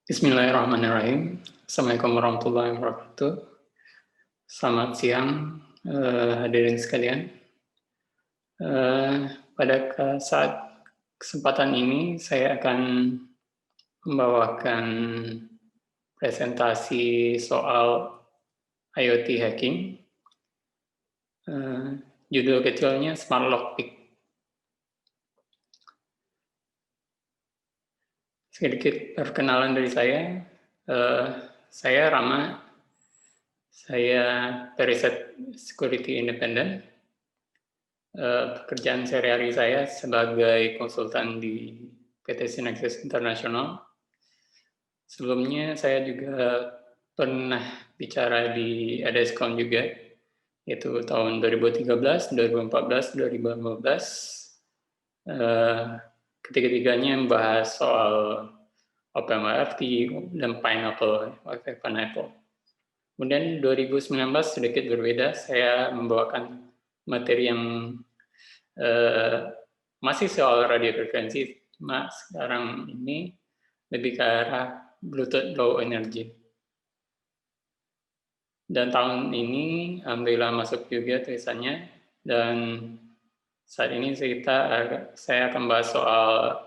Bismillahirrahmanirrahim. Assalamualaikum warahmatullahi wabarakatuh. Selamat siang, hadirin sekalian. Pada saat kesempatan ini saya akan membawakan presentasi soal IoT hacking. Judul kecilnya Smart Lockpick. Sedikit perkenalan dari saya. Saya Rama. Saya periset security independent. Pekerjaan sehari-hari saya sebagai konsultan di PT Synexis International. Sebelumnya saya juga pernah bicara di ADSCON juga, yaitu tahun 2013, 2014, 2015. Ketiga-tiganya membahas soal OpenWRT dan Pineapple, Wi-Fi Pineapple. Kemudian 2019 sedikit berbeda, saya membawakan materi yang masih soal radiofrekuensi, cuma sekarang ini lebih ke arah Bluetooth Low Energy. Dan tahun ini alhamdulillah masuk juga tulisannya, dan saat ini saya akan bahas soal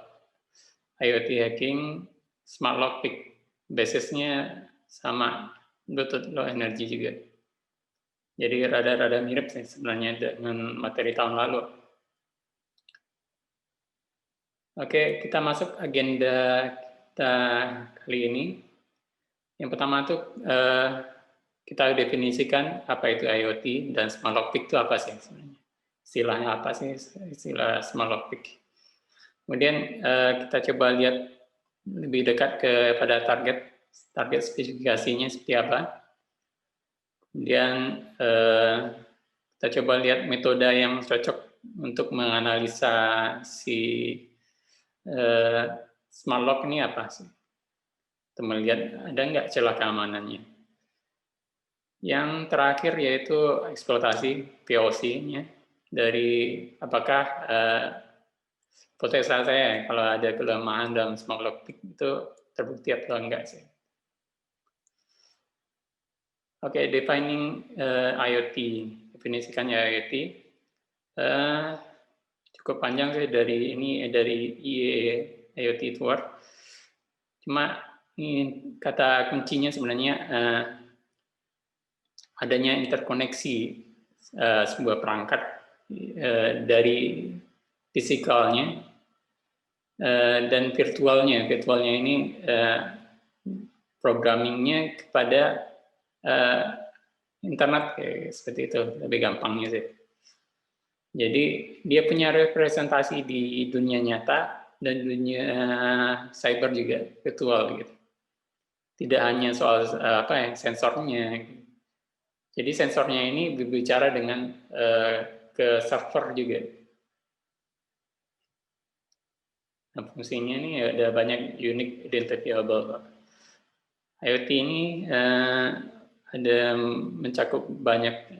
IoT hacking, Smart Lockpick, basisnya sama Bluetooth Low Energy juga. Jadi rada-rada mirip sih sebenarnya dengan materi tahun lalu. Oke, kita masuk agenda kita kali ini. Yang pertama tuh kita definisikan apa itu IoT dan Smart Lockpick itu apa sih sebenarnya. Istilahnya apa sih istilah Smart Lockpick. Kemudian kita coba lihat lebih dekat kepada target spesifikasinya seperti apa. Kemudian kita coba lihat metode yang cocok untuk menganalisa si smart lock ini apa sih. Kita melihat ada nggak celah keamanannya. Yang terakhir yaitu eksploitasi POC-nya dari apakah hipotesa saya kalau ada kelemahan dalam smart lockpick itu terbukti atau enggak sih. Oke, defining IoT, definisikannya IoT cukup panjang sih dari IEEE IoT Tour. Cuma ini kata kuncinya sebenarnya adanya interkoneksi sebuah perangkat dari fisikalnya dan virtualnya. Virtualnya ini programmingnya kepada internet, seperti itu lebih gampangnya sih. Jadi dia punya representasi di dunia nyata dan dunia cyber juga, virtual gitu. Tidak hanya soal sensornya. Jadi sensornya ini berbicara dengan ke server juga. Nah, fungsinya ini ada banyak unique identifiable. IoT ini ada mencakup banyak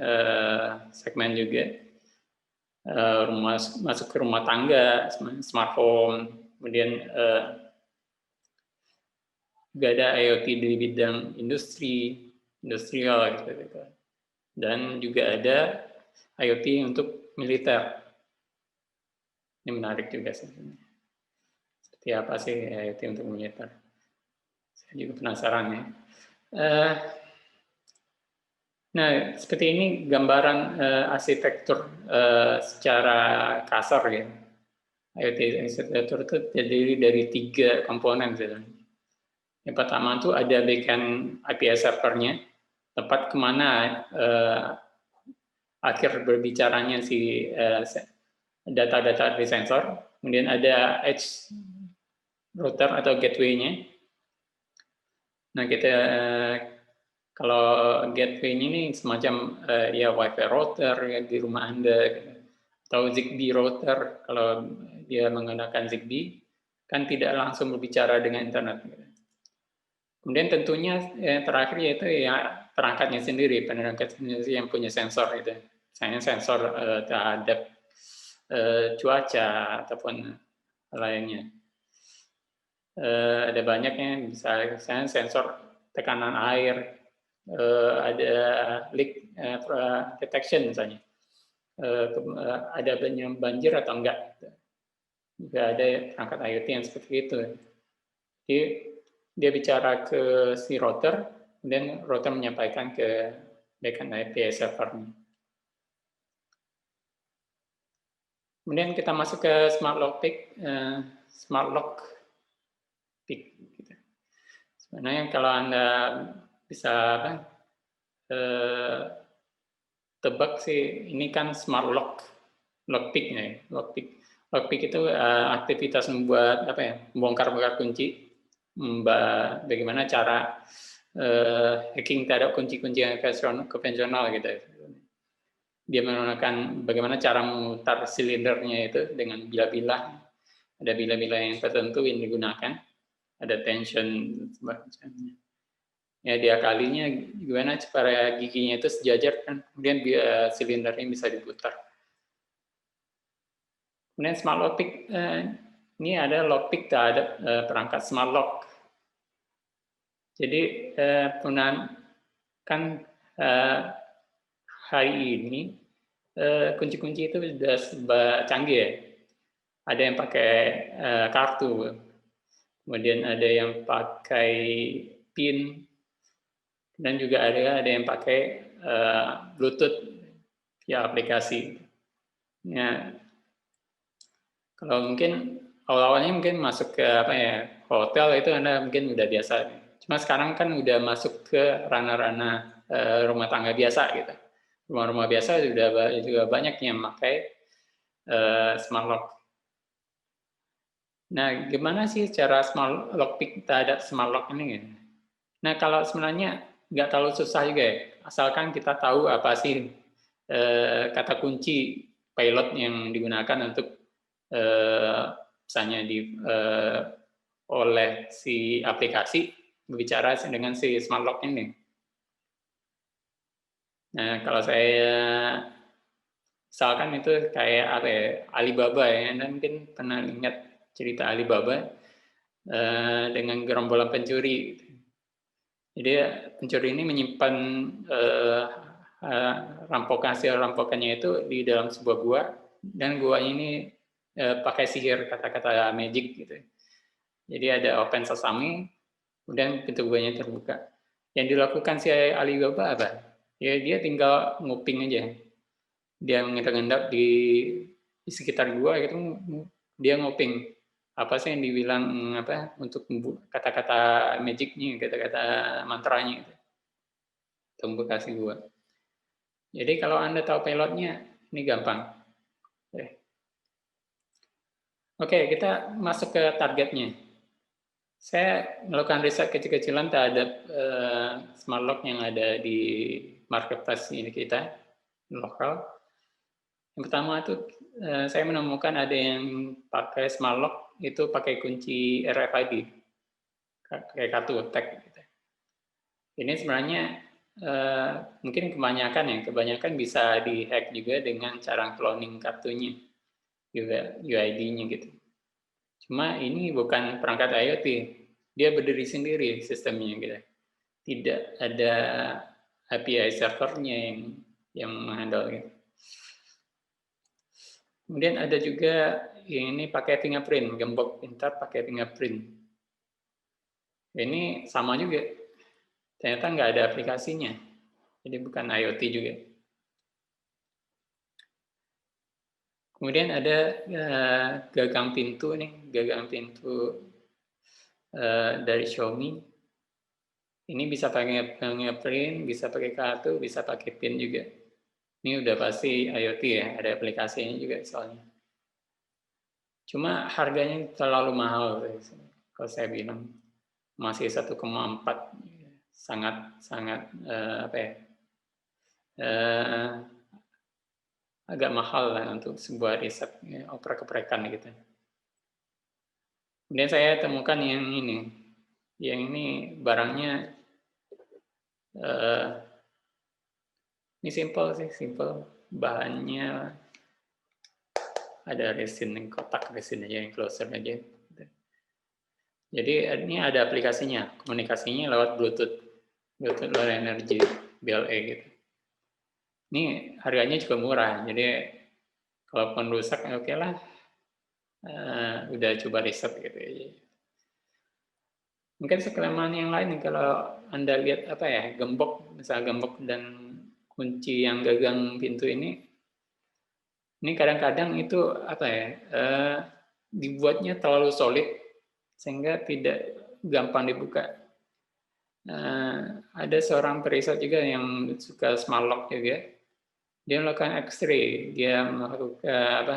segmen juga. Masuk ke rumah tangga, smartphone, kemudian juga ada IoT di bidang industrial gitu. Dan juga ada IoT untuk militer. Ini menarik juga sebenarnya. Seperti apa sih IoT untuk militer? Saya juga penasaran ya. Nah, seperti ini gambaran arsitektur secara kasar ya. IoT arsitektur itu terdiri dari 3 komponen sebenarnya. Yang pertama itu ada backend IPS servernya, tempat kemana akhir berbicaranya si data-data di sensor. Kemudian ada edge router atau gateway-nya. Nah, kita kalau gateway ini semacam ya Wi-Fi router ya, di rumah Anda, atau Zigbee router kalau dia menggunakan Zigbee, kan tidak langsung berbicara dengan internet. Kemudian tentunya terakhir yaitu ya perangkatnya sendiri, perangkat sendiri yang punya sensor itu. Misalnya sensor terhadap cuaca ataupun lainnya. Ada banyaknya, misalnya sensor tekanan air, ada leak detection misalnya, ada banjir atau enggak. Juga ada perangkat IoT yang seperti itu. Jadi dia bicara ke si router, kemudian router menyampaikan ke backend API servernya. Kemudian kita masuk ke Smart Lock Pick, Smart Lock Pick. Gitu. Sebenarnya kalau Anda bisa tebak sih, ini kan Smart Lock Pick ya, Lock Pick. Lock Pick itu aktivitas membuat membongkar-bongkar kunci, bagaimana cara hacking terhadap kunci-kunci yang konvensional gitu. Dia menggunakan bagaimana cara memutar silindernya itu dengan bilah-bilah, ada bilah-bilah yang tertentu yang digunakan, ada tension sebagainya. Ya dia kalinya gimana supaya giginya itu sejajar kan, kemudian silindernya bisa diputar. Kemudian smart lock pick, ini ada lock pick terhadap perangkat smart lock. Jadi penggunaan kan hari ini kunci-kunci itu sudah canggih ya. Ada yang pakai kartu, kemudian ada yang pakai PIN, dan juga ada yang pakai Bluetooth via aplikasi. Ya, kalau mungkin awal-awalnya mungkin masuk ke hotel itu Anda mungkin udah biasa. Cuma sekarang kan udah masuk ke ranah-ranah rumah tangga biasa gitu. Rumah-rumah biasa juga banyak yang pakai smart lock. Nah, gimana sih cara smart lock pick terhadap smart lock ini? Nah, kalau sebenarnya nggak terlalu susah juga ya, asalkan kita tahu apa sih kata kunci pilot yang digunakan untuk misalnya oleh si aplikasi berbicara dengan si smart lock ini. Nah, kalau saya misalkan itu kayak Alibaba ya, Anda mungkin pernah ingat cerita Alibaba dengan gerombolan pencuri. Jadi pencuri ini menyimpan rampokannya itu di dalam sebuah gua, dan gua ini pakai sihir, kata-kata magic gitu. Jadi ada open sesame, kemudian pintu guanya terbuka. Yang dilakukan si Alibaba apa? Ya dia tinggal nguping aja. Dia mengendap-endap di sekitar gua gitu, dia nguping apa sih yang dibilang untuk kata-kata magicnya, kata-kata mantranya itu, untuk membuka si gua. Jadi kalau Anda tahu pilotnya, ini gampang. Oke, kita masuk ke targetnya. Saya melakukan riset kecil-kecilan terhadap smart lock yang ada di marketplace ini kita, lokal. Yang pertama itu saya menemukan ada yang pakai smart lock itu pakai kunci RFID, pakai kartu tag. Gitu. Ini sebenarnya mungkin kebanyakan bisa dihack juga dengan cara cloning kartunya, juga UID-nya gitu. Cuma ini bukan perangkat IoT, dia berdiri sendiri sistemnya gitu. Tidak ada API servernya yang menghandle gitu. Kemudian ada juga yang ini pakai fingerprint, gembok pintar pakai fingerprint. Ini sama juga, ternyata nggak ada aplikasinya, jadi bukan IoT juga. Kemudian ada gagang pintu dari Xiaomi. Ini bisa pakai fingerprint, bisa pakai kartu, bisa pakai PIN juga. Ini udah pasti IoT ya, ada aplikasinya juga soalnya. Cuma harganya terlalu mahal, kalau saya bilang. Masih 1,4, sangat agak mahal lah untuk sebuah riset ya, oprek-oprekan gitu. Kemudian saya temukan yang ini barangnya ini simple, bahannya ada resin, kotak resin aja, yang closer aja. Jadi ini ada aplikasinya, komunikasinya lewat Bluetooth, Bluetooth Low Energy, BLE gitu. Ini harganya juga murah, jadi kalaupun rusak ya oke lah, udah coba riset gitu ya. Mungkin kelemahan yang lain kalau Anda lihat apa ya, gembok, misalnya gembok dan kunci yang gagang pintu ini kadang-kadang itu apa ya, dibuatnya terlalu solid sehingga tidak gampang dibuka. Ada seorang periset juga yang suka smart lock juga. Dia melakukan X-ray, dia melakukan apa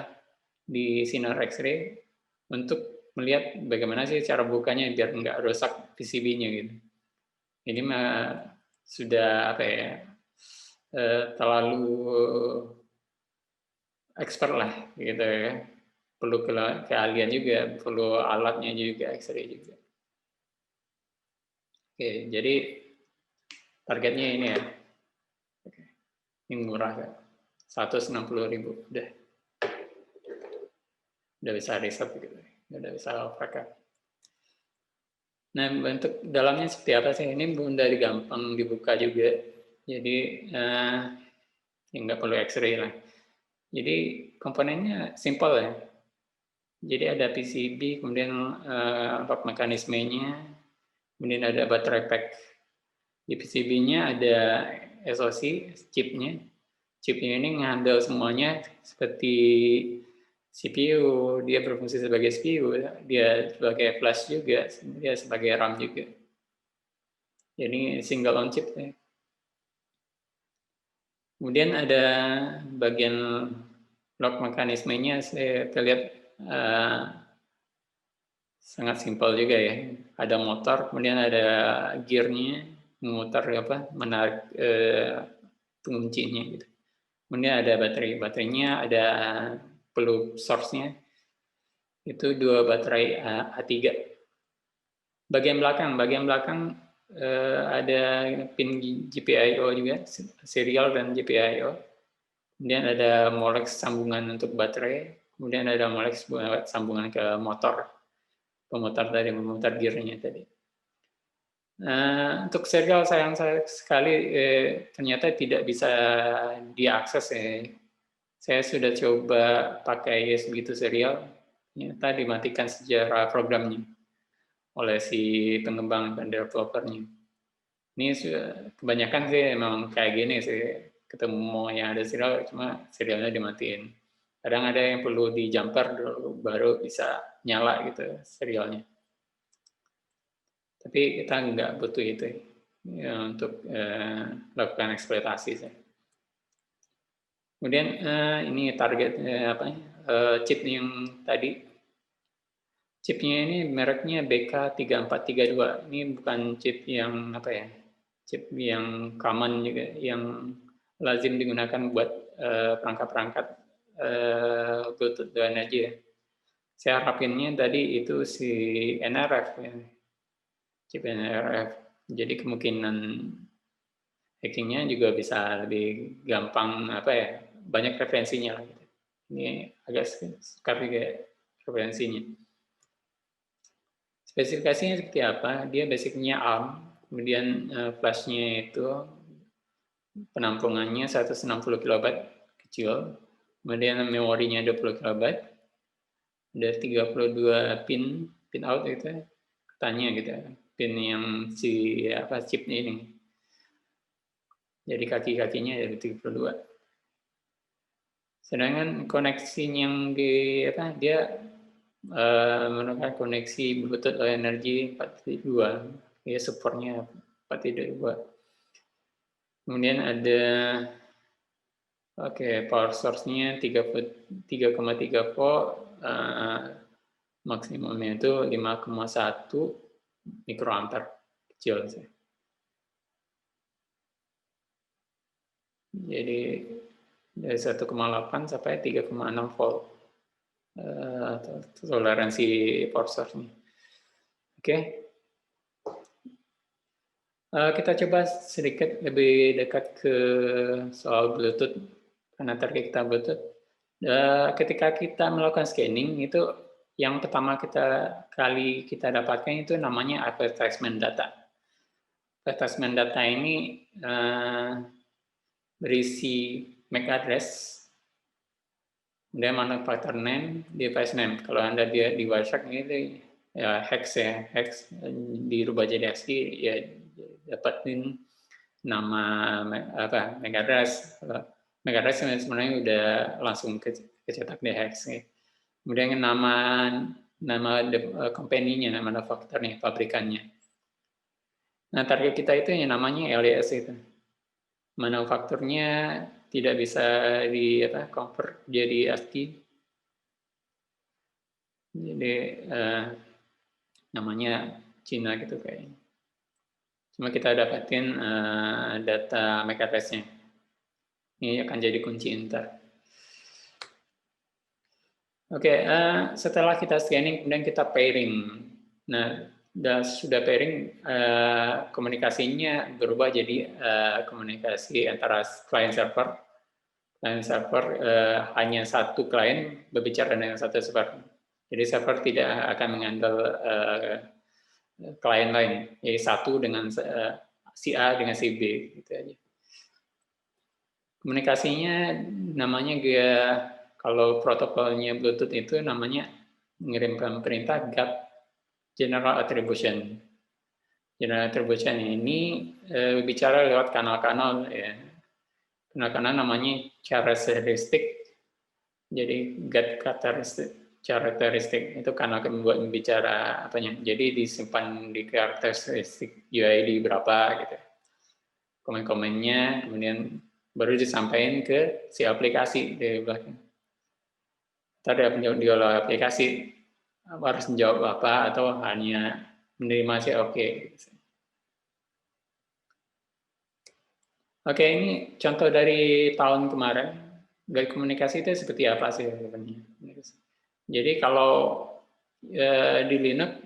di sinar X-ray untuk melihat bagaimana sih cara bukanya biar nggak rusak PCB-nya gitu. Jadi sudah apa ya, terlalu expert lah gitu ya. Perlu keahlian juga, perlu alatnya juga, X-ray juga. Oke, jadi targetnya ini ya. Ini murah kan. 160.000 udah bisa riset gitu, udah bisa pakai. Nah, bentuk dalamnya seperti apa sih? Ini udah gampang dibuka juga. Jadi ya nggak perlu X-ray lah. Jadi komponennya simple ya. Jadi ada PCB, kemudian mekanismenya, kemudian ada baterai pack. Di PCB-nya ada SoC, chipnya. Chipnya ini ngambil semuanya seperti CPU, dia berfungsi sebagai CPU, dia sebagai flash juga, dia sebagai RAM juga. Jadi single on chip ya. Kemudian ada bagian lock mekanismenya, saya lihat sangat simpel juga ya. Ada motor, kemudian ada gearnya, memutar apa, menarik penguncinya gitu. Kemudian ada baterainya ada peluk source-nya. Itu 2 baterai A3. Bagian belakang ada pin GPIO juga, serial dan GPIO. Kemudian ada molex sambungan untuk baterai, kemudian ada molex sambungan ke motor, pemutar gearnya tadi. Untuk serial sayang sekali ternyata tidak bisa diakses ya. Saya sudah coba pakai USB to serial, ternyata dimatikan secara programnya oleh si pengembang dan developernya. Ini kebanyakan sih emang kayak gini sih, ketemu yang ada serial cuma serialnya dimatiin. Kadang ada yang perlu di jumper dulu baru bisa nyala gitu serialnya. Tapi kita nggak butuh itu ya, untuk lakukan eksploitasi sih. Kemudian ini target chip yang tadi. Chipnya ini mereknya BK3432. Ini bukan chip yang apa ya? Chip yang common juga, yang lazim digunakan buat perangkat-perangkat Bluetooth dan aja. Saya harapinnya tadi itu si NRF ya. Chip NRF. Jadi kemungkinan hackingnya juga bisa lebih gampang apa ya? Banyak referensinya lah. Gitu. Ini agak sekali kayak referensinya. Spesifikasinya seperti apa? Dia basicnya ARM, kemudian flashnya itu penampungannya 160 KB kecil, kemudian memorinya 20 KB, ada 32 pin out itu, katanya gitu, pin yang si apa chipnya ini. Jadi kaki-kakinya ada 32. Sedangkan koneksi yang di apa dia menggunakan koneksi Bluetooth Low Energy 4.2, ya supportnya 4.2. Kemudian ada power source-nya 3,3 volt, maksimumnya itu 5,1 mikroampere, kecil sih. Jadi dari 1,8 sampai 3,6 volt toleransi power source-nya. Oke. Kita coba sedikit lebih dekat ke soal Bluetooth, karena target kita Bluetooth. Ketika kita melakukan scanning itu yang pertama kali kita dapatkan itu namanya advertisement data. Advertisement data ini berisi MAC address, kemudian manufacturer name, device name. Kalau Anda di Wireshark ini ya hex ya, hex dirubah jadi ASCII ya dapatin nama apa MAC address. MAC address sebenarnya udah langsung kecetak di hex ya. Kemudian nama company-nya, manufakturnya, pabrikannya. Nah, target kita itu yang namanya LES itu. Manufakturnya tidak bisa convert jadi ASCII. Jadi namanya Cina gitu kayaknya. Cuma kita dapatin data MAC address-nya. Ini akan jadi kunci ntar. Oke, setelah kita scanning, kemudian kita pairing. Nah, sudah pairing, komunikasinya berubah jadi komunikasi antara client server. Client server hanya satu klien berbicara dengan satu server. Jadi server tidak akan menghandle klien lain. Jadi satu dengan si A dengan si B, gitu aja. Komunikasinya namanya kalau protokolnya Bluetooth itu namanya mengirimkan perintah GAT, General Attribution. General Attribution ini bicara lewat kanal-kanal ya. Kanal-kanal namanya characteristic. Jadi GAT karakteristik itu kanal buat bicara apanya. Jadi disimpan di karakteristik UID berapa gitu. Komen-komennya kemudian baru disampaikan ke si aplikasi di belakang. Tadi penjual aplikasi harus menjawab apa atau hanya menerima sih oke. Oke, ini contoh dari tahun kemarin. Gaya komunikasi itu seperti apa sih sebenarnya? Jadi kalau di Linux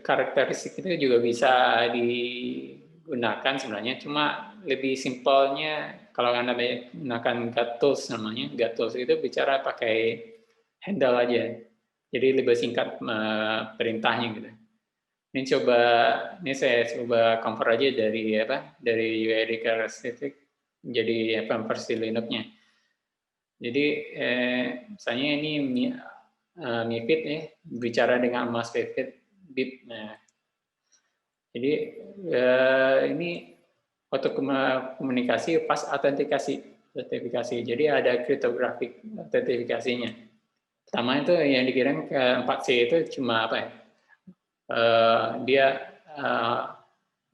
karakteristik itu juga bisa digunakan sebenarnya, cuma lebih simpelnya kalau Anda menggunakan GATTools namanya, GATTools itu bicara pakai handle aja, jadi lebih singkat perintahnya gitu. Ini saya coba convert aja dari UID karakteristik jadi versi Linux-nya. Jadi misalnya ini MIFID ya, bicara dengan Mas MIFID BIP. Nah, jadi ini komunikasi pas autentikasi. Jadi ada kriptografik autentifikasinya. Pertama itu yang dikirim ke 4C itu cuma apa ya? Dia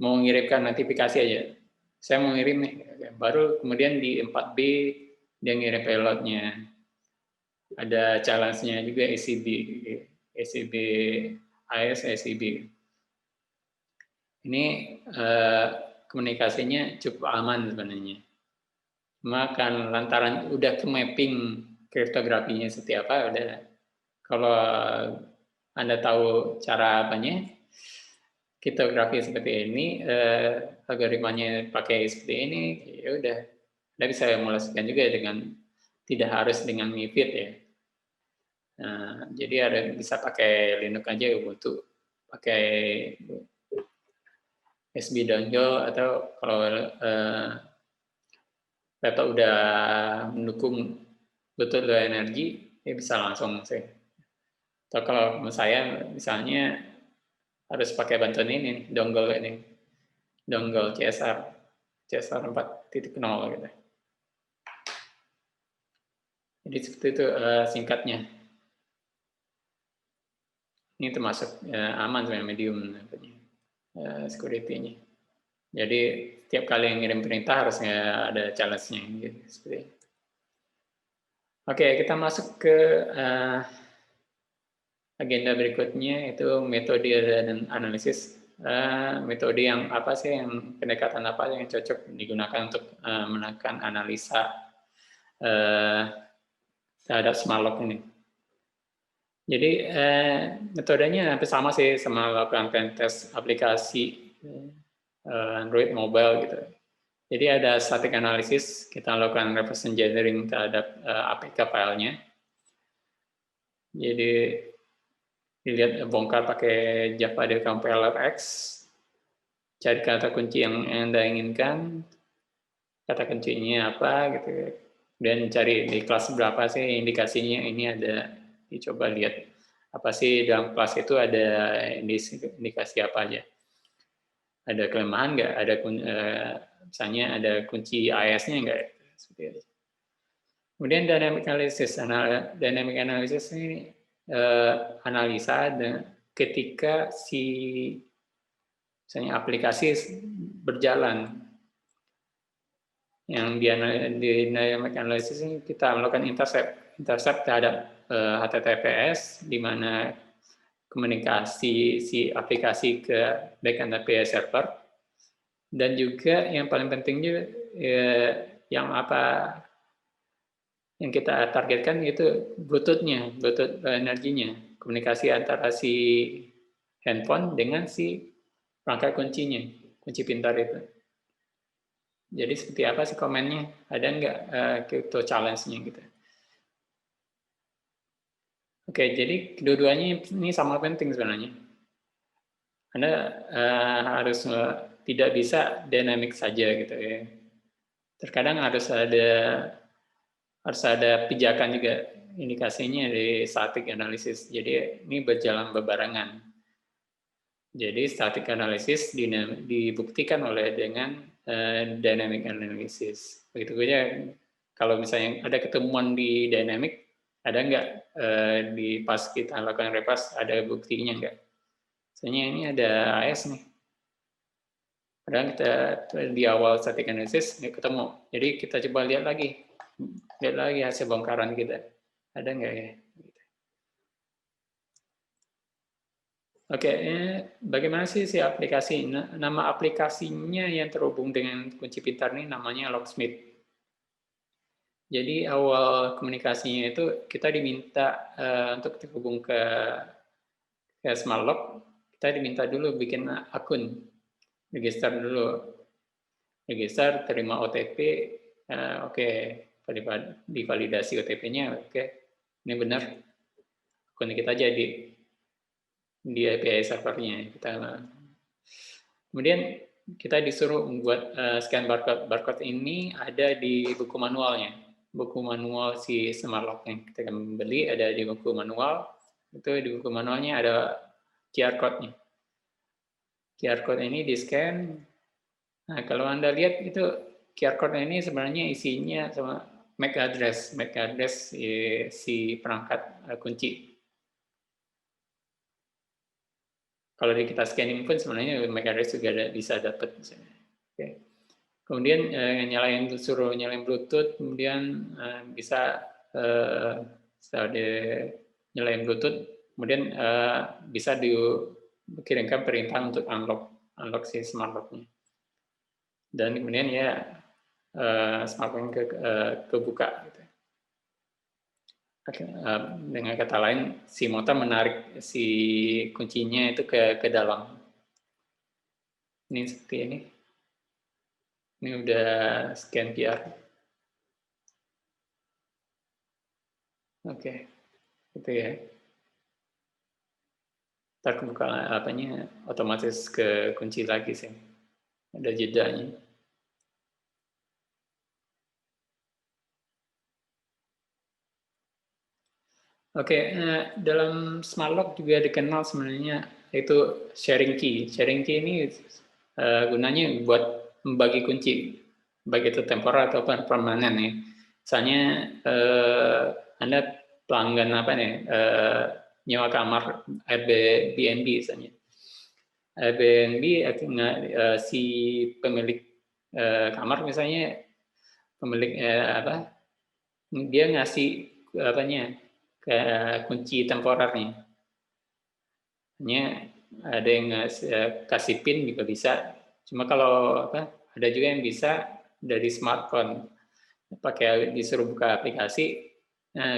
mau mengirimkan notifikasi aja. Saya mau ngirim nih, baru kemudian di 4B dia ngirim payload-nya. Ada challenge-nya juga ACB AS, ACB. Ini komunikasinya cukup aman sebenarnya. Cuma kan lantaran udah ke mapping kriptografinya seperti apa, udah kalau Anda tahu cara apanya, kriptografi seperti ini, algoritmanya pakai seperti ini, ya udah, Anda bisa emulasikan juga dengan tidak harus dengan MIFID ya. Nah, jadi bisa pakai Linux aja Ubuntu, pakai USB dongle atau kalau laptop udah mendukung Bluetooth Low Energy, ya bisa langsung sih. Atau kalau saya misalnya harus pakai bantuan ini, dongle CSR 4.0 gitu. Jadi seperti itu singkatnya. Ini termasuk aman sebenarnya medium security-nya. Jadi setiap kali ngirim perintah harus ada challenge-nya gitu, seperti itu. Oke, kita masuk ke agenda berikutnya, itu metode dan analisis. Metode yang apa sih, yang pendekatan apa yang cocok digunakan untuk menekan analisa terhadap Smalloc ini. Jadi metodenya hampir sama sih sama melakukan pentest aplikasi Android mobile gitu. Jadi ada static analysis, kita lakukan reverse engineering terhadap APK filenya. Jadi dilihat bongkar pakai Java Decompiler X, cari kata kunci yang Anda inginkan, kata kuncinya apa gitu, dan cari di kelas berapa sih indikasinya. Ini ada, dicoba lihat apa sih dalam kelas itu ada indikasi apa aja. Ada kelemahan nggak? Ada misalnya ada kunci AES-nya nggak? Seperti itu. Kemudian dynamic analysis. Dynamic analysis ini analisa ketika si misalnya aplikasi berjalan. Yang di dynamic analysis ini kita melakukan intercept terhadap HTTPS, di mana komunikasi si aplikasi ke backend API server, dan juga yang paling penting juga yang kita targetkan itu Bluetooth energinya, komunikasi antara si handphone dengan si perangkat kuncinya, kunci pintar itu. Jadi seperti apa sih komennya? Ada nggak crypto challenge-nya gitu? Oke, jadi kedua-duanya ini sama penting sebenarnya. Anda harus tidak bisa dynamic saja gitu ya. Terkadang harus ada pijakan juga, indikasinya di static analysis. Jadi ini berjalan bebarengan. Jadi static analysis dibuktikan dengan dynamic analysis. Begitu saja. Kalau misalnya ada ketemuan di dynamic, ada nggak di pas kita lakukan repas ada buktinya nggak? Misalnya ini ada AS nih. Padahal kita di awal static analysis nggak ketemu. Jadi kita coba lihat lagi hasil bongkaran kita. Ada nggak ya? Oke, bagaimana sih si aplikasi? Nama aplikasinya yang terhubung dengan kunci pintar ini namanya Locksmith. Jadi awal komunikasinya itu kita diminta untuk terhubung ke Smart Lock, kita diminta dulu bikin akun, register dulu, terima OTP, oke, divalidasi OTP-nya, oke, ini benar, akun kita jadi di API servernya. Kemudian kita disuruh membuat scan barcode ini ada di buku manualnya. Buku manual si Smart Lock yang kita beli ada di buku manual. Itu di buku manualnya ada QR code-nya. QR code ini di-scan. Nah, kalau Anda lihat itu QR code ini sebenarnya isinya sama MAC address si perangkat kunci. Kalau kita scanning pun sebenarnya MAC address juga bisa dapat. Oke. Kemudian suruh nyalain Bluetooth, kemudian bisa nyalain Bluetooth, kemudian bisa dikirimkan perintah untuk unlock si smart lock-nya. Dan kemudian ya smart lock kebuka. Gitu. Dengan kata lain, si motor menarik si kuncinya itu ke dalam. Ini seperti ini. Ini udah scan QR. Oke, gitu ya. Ntar kebuka apanya otomatis ke kunci lagi sih. Ada jedanya. Oke, dalam smart lock juga dikenal sebenarnya itu sharing key. Sharing key ini gunanya buat membagi kunci, baik itu temporer atau permanen ya. Misalnya Anda pelanggan apa nih, nyewa kamar Airbnb misalnya. Airbnb si pemilik kamar misalnya pemilik dia ngasih kunci temporernya. Hanya ada yang kasih PIN juga bisa. Cuma kalau ada juga yang bisa dari smartphone pakai disuruh buka aplikasi,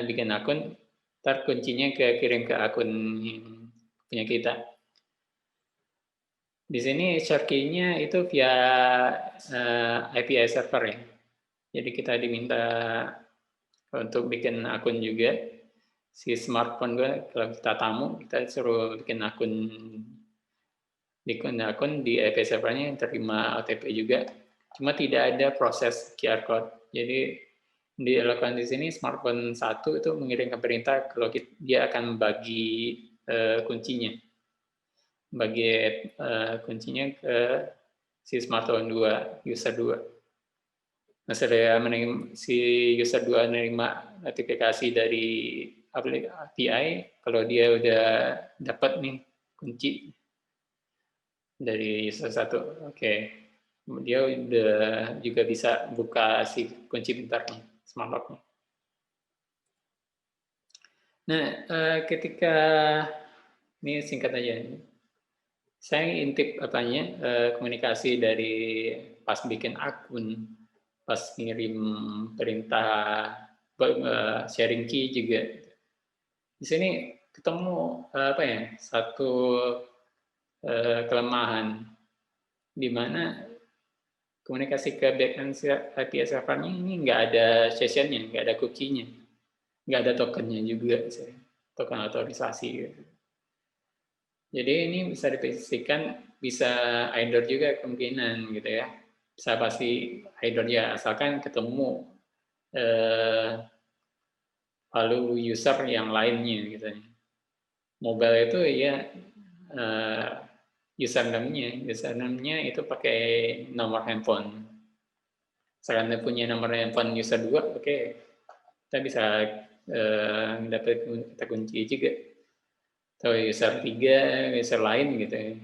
bikin akun, ntar kuncinya kirim ke akun punya kita. Di sini share key-nya itu via API server ya. Jadi kita diminta untuk bikin akun juga. Si smartphone gue, kalau kita tamu, kita suruh bikin akun di API servernya yang terima OTP juga. Cuma tidak ada proses QR code. Jadi dilakukan di sini smartphone satu itu mengirimkan perintah kalau dia akan bagi kuncinya, bagi kuncinya ke si smartphone 2, user 2. Nah, setelah si user 2 menerima notifikasi dari API, kalau dia udah dapat nih kunci dari user 1, oke. Dia udah juga bisa buka si kunci pintarnya, smart lock-nya. Nah, ketika ini singkat aja. Saya intip komunikasi dari pas bikin akun, pas ngirim perintah sharing key juga. Di sini ketemu satu kelemahan di mana komunikasi ke backend API servernya ini nggak ada sessionnya, nggak ada cookie-nya, nggak ada tokennya juga, token otorisasi. Gitu. Jadi ini bisa dipastikan bisa either juga kemungkinan gitu ya. Bisa pasti either ya, asalkan ketemu lalu user yang lainnya gitu. Mobile itu ya username-nya itu pakai nomor handphone. Misalkan punya nomor handphone user 2, oke, kita bisa dapat kata kunci juga. Atau user 3, user lain gitu.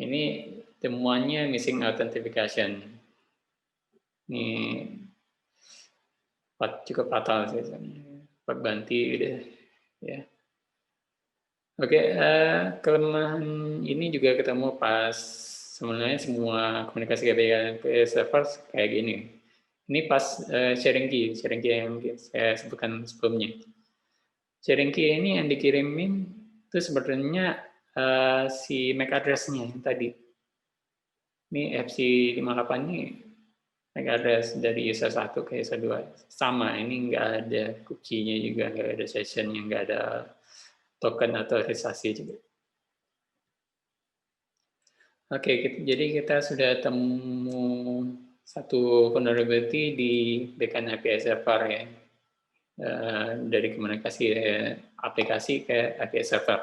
Ini temuannya missing authentication. Ini cukup fatal sih. Pak Banti udah ya. Oke, kelemahan ini juga ketemu pas sebenarnya semua komunikasi ke server kayak gini. Ini pas sharing key yang saya sebutkan sebelumnya. Sharing key ini yang dikirimin itu sebenarnya si MAC address-nya tadi. Ini FC58 ini MAC address dari user 1 ke user 2. Sama, ini nggak ada cookie-nya juga, nggak ada session-nya, nggak ada token otorisasi juga. Oke, jadi kita sudah temu satu vulnerability di backend API server ya, dari komunikasi aplikasi ke API server.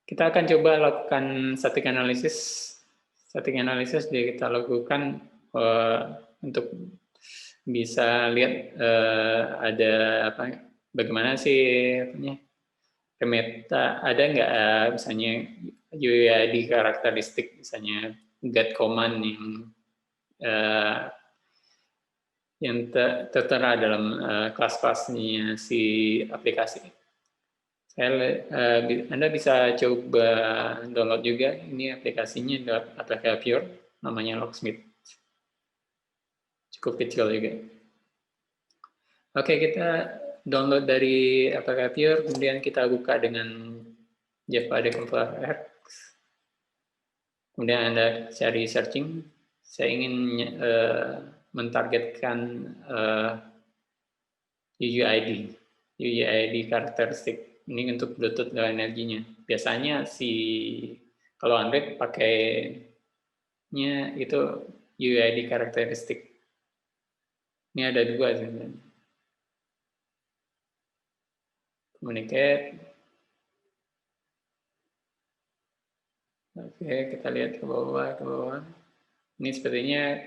Kita akan coba lakukan static analysis kita lakukan untuk bisa lihat ada bagaimana sih ada nggak misalnya UID karakteristik, misalnya get command yang tertera dalam kelas-kelasnya si aplikasi. Anda bisa coba download juga, ini aplikasinya APK Pure, namanya Locksmith. Cukup kecil juga. Oke, kita download dari APK Pure, kemudian kita buka dengan Java Decoupler X. Kemudian Anda cari searching. Saya ingin mentargetkan UUID karakteristik. Ini untuk Bluetooth dan energinya. Biasanya kalau Android pakainya itu UUID karakteristik. Ini ada dua sebenarnya. Communicate. Oke, kita lihat ke bawah. Ini sepertinya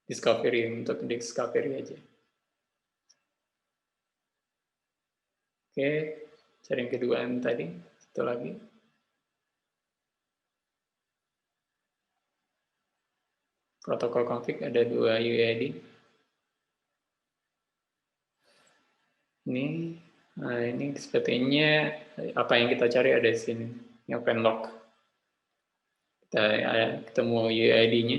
discovery, untuk discovery aja. Oke, cari yang kedua tadi, satu lagi. Protokol config ada 2 UID. Ini sepertinya apa yang kita cari ada di sini. Ini open lock. Kita ketemu UID-nya.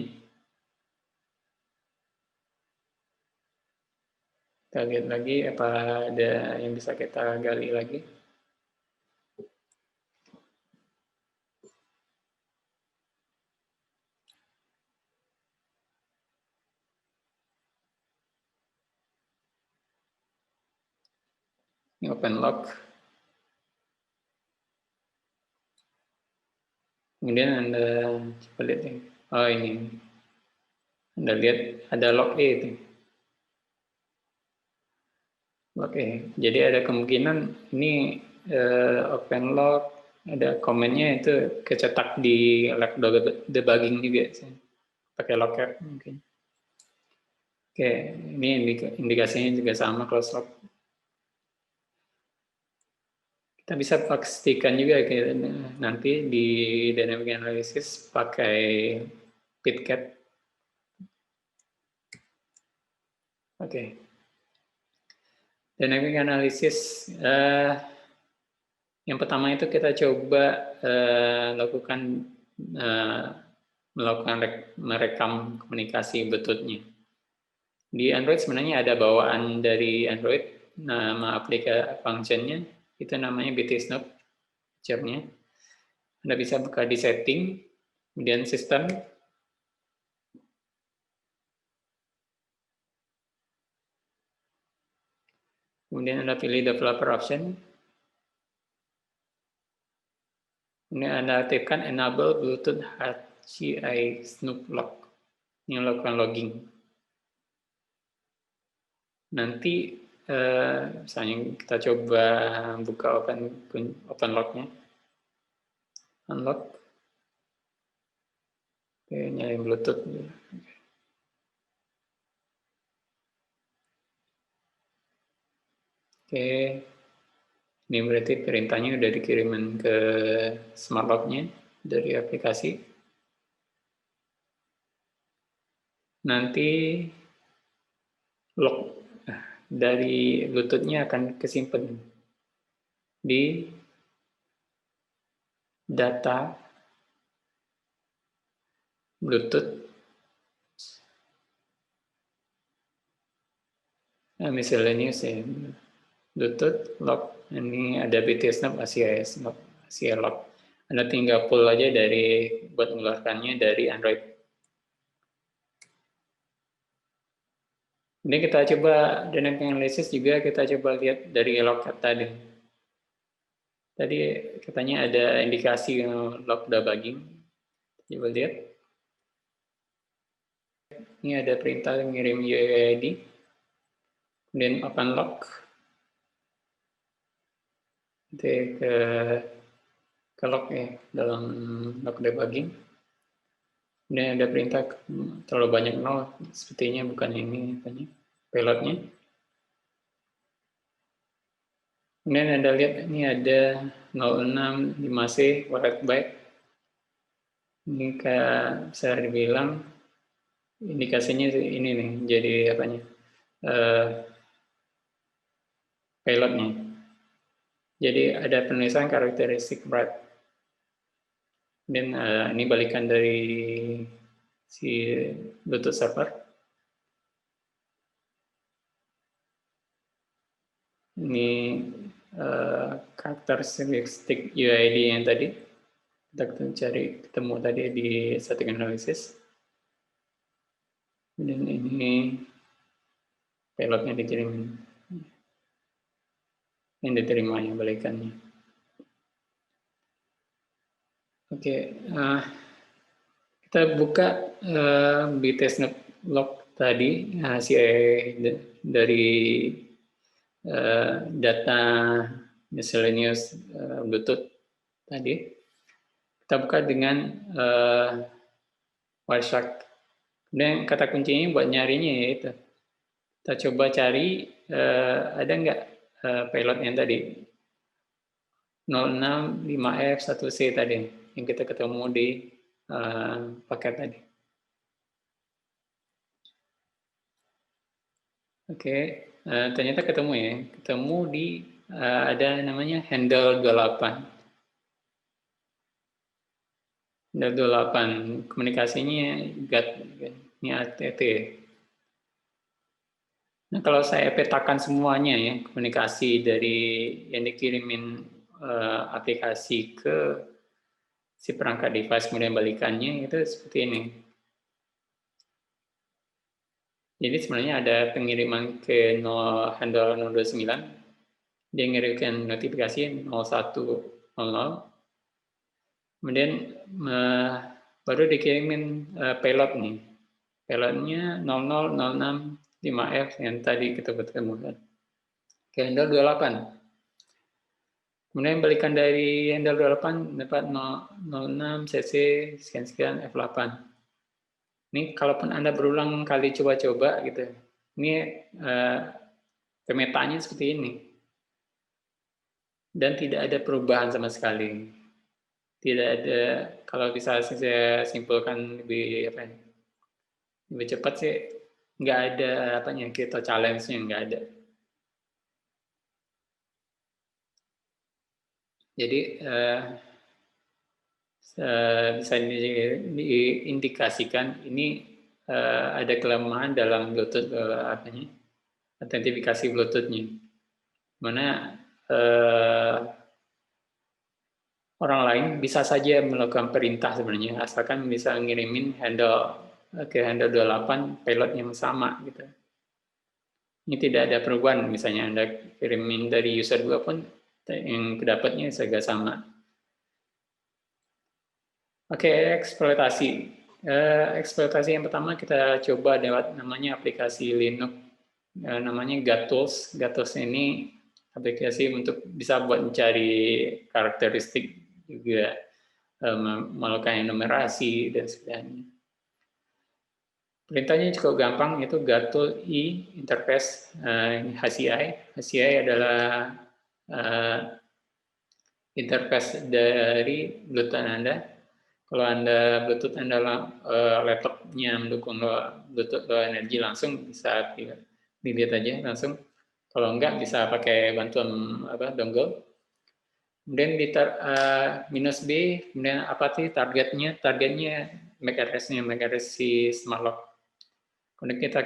Kita lihat lagi apa ada yang bisa kita gali lagi. Ini open log. Kemudian Anda coba lihat ya. Oh ini. Anda lihat ada log E itu. Log E. Jadi ada kemungkinan ini open log, ada komennya itu kecetak di log debugging juga sih. Pakai logcat mungkin. Oke, ini indikasinya juga sama close log. Kita bisa pastikan juga nanti di dynamic analysis pakai pitcat. Oke. Dynamic analysis yang pertama itu kita coba melakukan merekam komunikasi Bluetooth-nya. Di Android sebenarnya ada bawaan dari Android, nama aplikasi functionnya itu namanya BT-Snoop feature-nya. Anda bisa buka di setting, kemudian sistem, kemudian Anda pilih developer option, kemudian Anda aktifkan enable Bluetooth HCI Snoop Log, yang lakukan logging. Nanti misalnya kita coba buka open log-nya, unlock, oke, nyalain Bluetooth. Oke, ini berarti perintahnya udah dikirimin ke smart lock-nya dari aplikasi. Nanti log dari Bluetooth-nya akan kesimpan di data Bluetooth miscellaneous ya. Bluetooth log, ini ada BT-Snoop ACIS log, ACI log. Anda tinggal pull aja dari buat mengeluarkannya dari Android. Ini kita coba dynamic analysis juga kita coba lihat dari logcat tadi. Tadi katanya ada indikasi log debugging. Coba lihat. Ini ada perintah ngirim UID. Kemudian open log. Nanti ke log ya, dalam log debugging. Kemudian ada perintah terlalu banyak nol, sepertinya bukan ini payloadnya. Kemudian Anda lihat ini ada 065C write byte. Ini kayak bisa dibilang indikasinya ini nih, jadi apanya? Payloadnya. Jadi ada penulisan karakteristik write. Dan ini balikan dari si Bluetooth server. Ini karakteristik UID yang tadi kita ketemu tadi di static analysis. Dan ini payloadnya dikirim, yang diterima yang balikannya. Oke, kita buka BT-Snoop log tadi hasil dari data miscellaneous Bluetooth tadi. Kita buka dengan Wireshark. Kemudian kata kuncinya buat nyarinya yaitu kita coba cari ada nggak payload yang tadi 065F1C tadi yang kita ketemu di paket tadi. Oke, ternyata ketemu ya. Ketemu di ada namanya handle 28. Handle 28 komunikasinya GAT ini ATT. Nah, kalau saya petakan semuanya ya, komunikasi dari yang dikirimin aplikasi ke si perangkat device kemudian balikannya itu seperti ini. Jadi sebenarnya ada pengiriman ke handle 029 dia ngirimkan notifikasi 0100, kemudian baru dikirimin payload nih. Payloadnya 00065F yang tadi kita ketemukan ke handle 28. Kemudian balikan dari handle 28 dapat 06 cc sekian F8. Ini kalaupun Anda berulang kali coba-coba gitu, ini pemetanya seperti ini. Dan tidak ada perubahan sama sekali. Tidak ada, kalau bisa saya simpulkan lebih cepat sih, nggak ada kita challenge-nya, nggak ada. Jadi bisa diindikasikan ini ada kelemahan dalam Bluetooth autentifikasi Bluetooth-nya, mana orang lain bisa saja melakukan perintah sebenarnya, asalkan bisa ngirimin handle ke handle 28 payload yang sama gitu. Ini tidak ada perubahan, misalnya Anda kirimin dari user 2 pun yang kedapatnya juga sama. Oke, eksploitasi. Eksploitasi yang pertama kita coba lewat namanya aplikasi Linux, namanya Gatos. Gatos ini aplikasi untuk bisa buat mencari karakteristik juga, melakukan enumerasi dan sebagainya. Perintahnya cukup gampang, itu gatul i interface HCI. HCI adalah interface dari Bluetooth Anda. Kalau Anda Bluetooth Anda laptopnya mendukung Bluetooth Low Energy, langsung bisa dilihat aja langsung. Kalau enggak bisa pakai bantuan dongle. Kemudian di minus B, kemudian apa sih targetnya? Targetnya MAC address-nya, MAC address si smart lock. Kemudian kita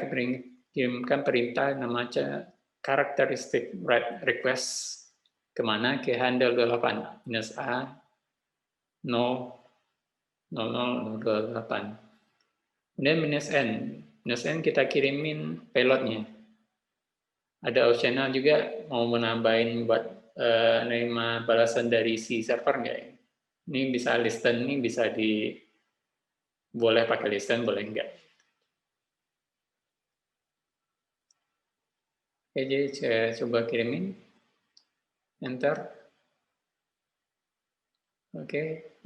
kirimkan perintah namanya characteristic write request kemana? Ke handle 28 minus A 00028. Kemudian minus N kita kirimin payloadnya. Ada optional juga mau menambahin buat nerima balasan dari si server nggak ya? Ini bisa listen, ini bisa boleh pakai listen, boleh enggak. Oke, jadi saya coba kirimin, enter. Oke,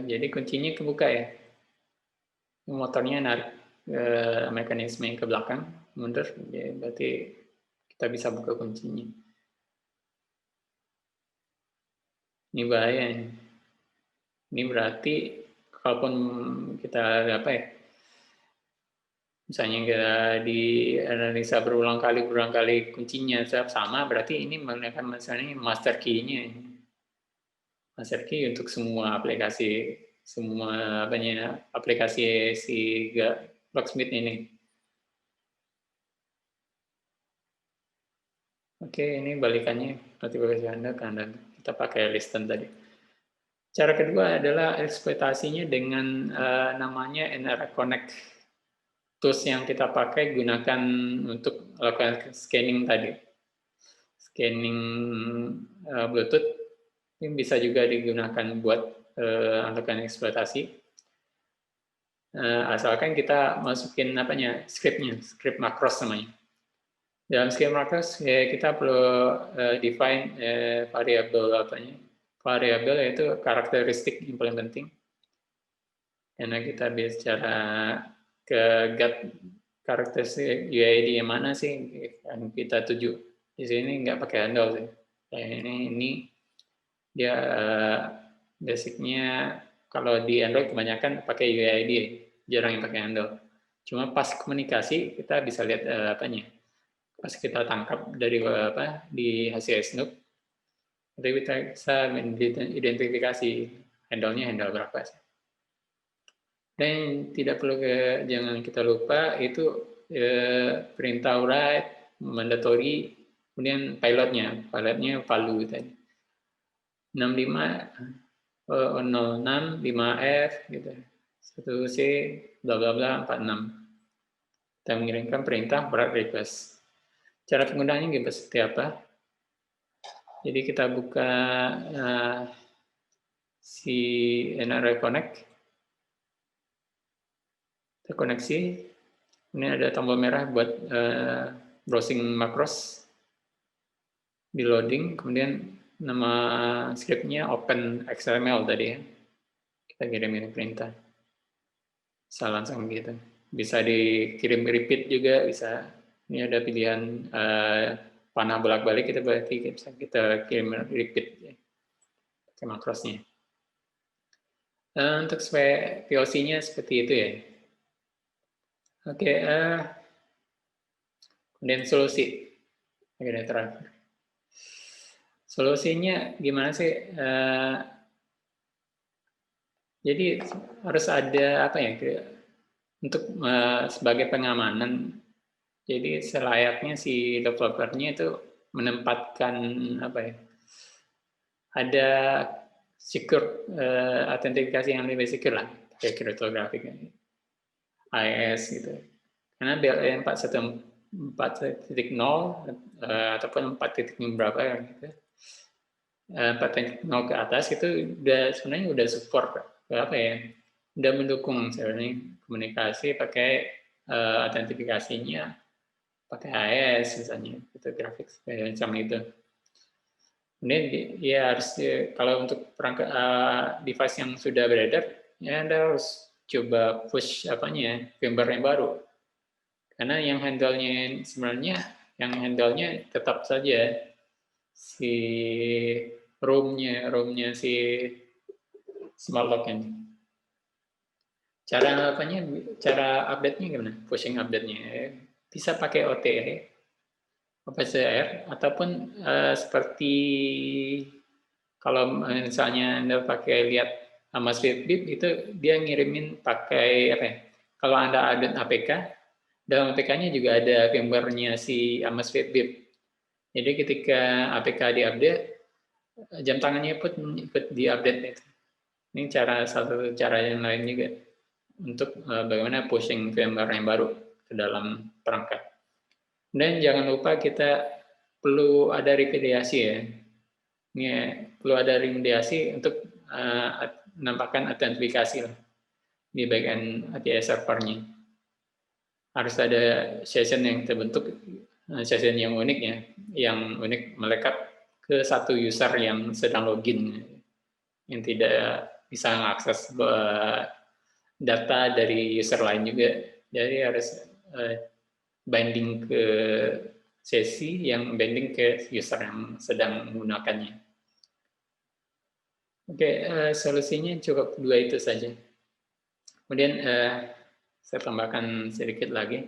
jadi kuncinya kebuka ya. Motornya narik mekanisme yang ke belakang, mundur, ya, berarti kita bisa buka kuncinya. Ini bahaya. Ini berarti kalaupun kita misalnya kita dianalisa berulang kali kuncinya sama, berarti ini menggunakan misalnya master key-nya. Master key untuk semua aplikasi, aplikasi si Locksmith ini. Oke, ini balikannya notifikasi Anda karena kita pakai listen tadi. Cara kedua adalah eksploitasinya dengan namanya NR Connect. Tools yang kita pakai gunakan untuk melakukan scanning tadi. Scanning Bluetooth ini bisa juga digunakan buat melakukan eksploitasi. Asalkan kita masukin script makros namanya. Dalam script makros kita perlu define variabel yaitu karakteristik yang paling penting. Karena kita bicara ke get karakteristik UID yang mana sih yang kita tuju. Di sini nggak pakai handle sih. Ini dia basicnya kalau di Android kebanyakan pakai UID, jarang yang pakai handle. Cuma pas komunikasi kita bisa lihat pas kita tangkap dari di hasil Snoop, kita bisa identifikasi handle-nya handle berapa sih. Dan tidak perlu jangan kita lupa itu perintah write, mandatory, kemudian pilotnya value tadi 65 06 5F gitu 1C bla bla bla 46. Kita mengirimkan perintah write request. Cara penggunaannya seperti apa? Jadi kita buka si NRI Connect, terkoneksi. Ini ada tombol merah buat browsing macros, di loading, kemudian nama scriptnya open XML tadi ya. Kita kirimin perintah. Bisa langsung gitu. Bisa dikirim repeat juga, bisa. Ini ada pilihan panah bolak-balik, kita berarti bisa kita kirim repeat ya, pakai makrosnya. Untuk supaya POC-nya seperti itu ya. Oke, kemudian solusi. Oke, terakhir. Solusinya gimana sih? Jadi harus ada apa ya? Untuk sebagai pengamanan. Jadi selayaknya si developernya itu menempatkan apa ya? Ada secure autentikasi yang lebih secure lah, kayak kriptografik, AES gitu. Karena BLE 4.0 ataupun 4.0 berapa ya gitu. 4.0 ke atas itu sebenarnya udah support apa ya? Udah mendukung sebenarnya komunikasi pakai autentifikasinya pakai AES misalnya, itu grafik macam itu. Kemudian ya harus kalau untuk perangkat device yang sudah beredar, ya Anda harus coba push apanya firmware yang baru. Karena yang handle-nya sebenarnya yang handle-nya tetap saja si ROM-nya si smart lock ini. Cara update-nya gimana? Pushing update-nya bisa pakai OpenCR ataupun seperti kalau misalnya Anda pakai lihat sama Sweetbit itu dia ngirimin pakai apa ya? Kalau Anda update APK, dalam APK-nya juga ada firmware-nya si sama Sweetbit. Jadi ketika APK diupdate, jam tangannya ikut diupdate itu. Ini salah satu cara yang lain juga untuk bagaimana pushing firmware yang baru ke dalam perangkat. Dan jangan lupa kita perlu ada remediasi ya. Ini perlu ada remediasi untuk menampakkan autentifikasi lah di bagian ATS servernya. Harus ada session yang terbentuk, session yang unik ya, yang unik melekat ke satu user yang sedang login, yang tidak bisa mengakses data dari user lain juga. Jadi harus binding ke sesi yang binding ke user yang sedang menggunakannya. Oke, solusinya cukup dua itu saja. Kemudian saya tambahkan sedikit lagi.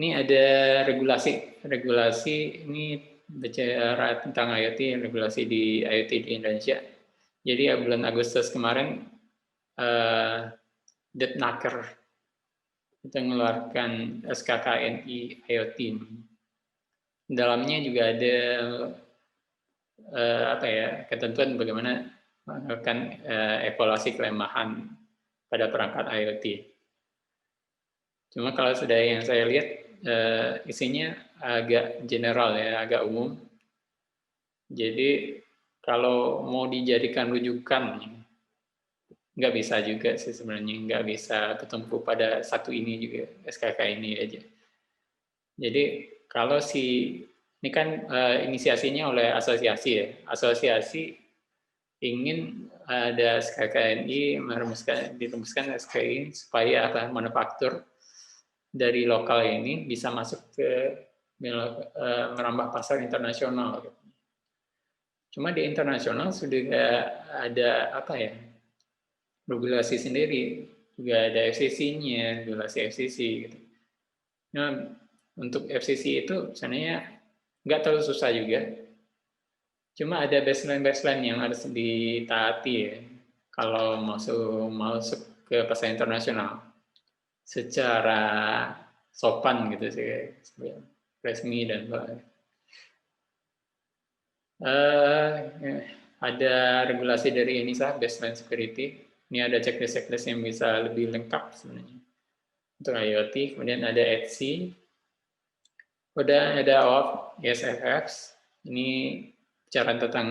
Ini ada regulasi ini bicara tentang IoT, regulasi di IoT di Indonesia. Jadi bulan Agustus kemarin Detnaker itu mengeluarkan SKKNI IoT. Dalamnya juga ada apa ya, ketentuan bagaimana melakukan evaluasi kelemahan pada perangkat IoT. Cuma kalau sudah yang saya lihat isinya agak general ya, agak umum. Jadi kalau mau dijadikan rujukan, nggak bisa juga sih sebenarnya, nggak bisa bertumpu pada satu ini juga, SKK ini aja. Jadi kalau ini kan inisiasinya oleh asosiasi ya, asosiasi ingin ada SKKNI dirumuskan SKI supaya manufaktur dari lokal ini bisa masuk ke merambah pasar internasional. Cuma di internasional sudah ada apa ya, regulasi sendiri, juga ada FCC-nya, regulasi FCC. Gitu. Nah, untuk FCC itu sebenarnya nggak terlalu susah juga. Cuma ada baseline yang harus ditaati ya, kalau masuk ke pasar internasional secara sopan gitu sih, resmi dan ada regulasi dari ENISA, baseline security. Ini ada checklist yang bisa lebih lengkap sebenarnya untuk IoT. Kemudian ada ETSI, udah ada OAuth, ESFX, Ini bicara tentang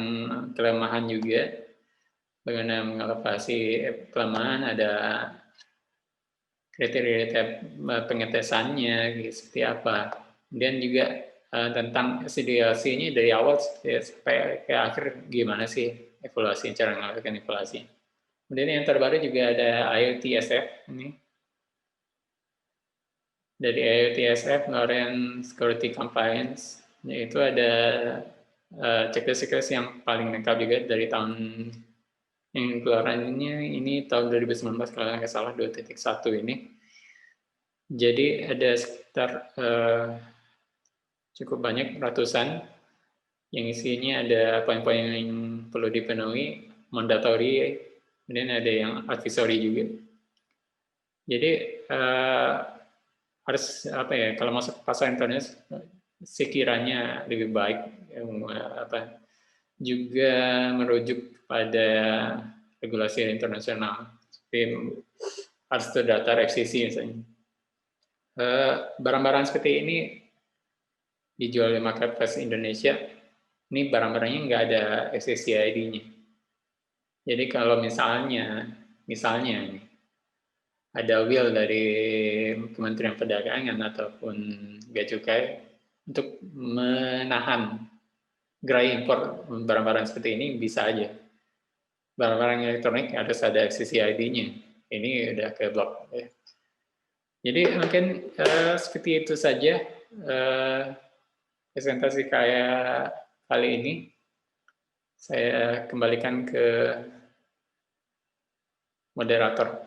kelemahan juga, bagaimana mengelevasi kelemahan, ada kriteria pengetesannya gitu, seperti apa. Kemudian juga tentang SDLC-nya dari awal sampai ke akhir gimana sih evaluasi, cara melakukan evaluasi. Kemudian yang terbaru juga ada IOTSF ini. Dari IOTSF, Northern Security Compliance, yaitu ada checklist yang paling lengkap juga dari tahun yang keluarannya ini tahun 2019 kalau nggak salah 2.1 ini. Jadi ada sekitar cukup banyak, ratusan, yang isinya ada poin-poin yang perlu dipenuhi, mandatory, kemudian ada yang advisory juga. Jadi harus apa ya, kalau masuk pasar internet sekiranya lebih baik juga merujuk pada regulasi internasional, seperti harus terdaftar FCC misalnya. Barang-barang seperti ini dijual di marketplace Indonesia, ini barang-barangnya nggak ada FCC ID-nya. Jadi kalau misalnya ada will dari Kementerian Perdagangan ataupun Bea Cukai untuk menahan gerai impor barang-barang seperti ini, bisa aja. Barang-barang elektronik harus ada FCC ID-nya. Ini udah ke blok. Ya. Jadi mungkin seperti itu saja presentasi kayak kali ini. Saya kembalikan ke moderator.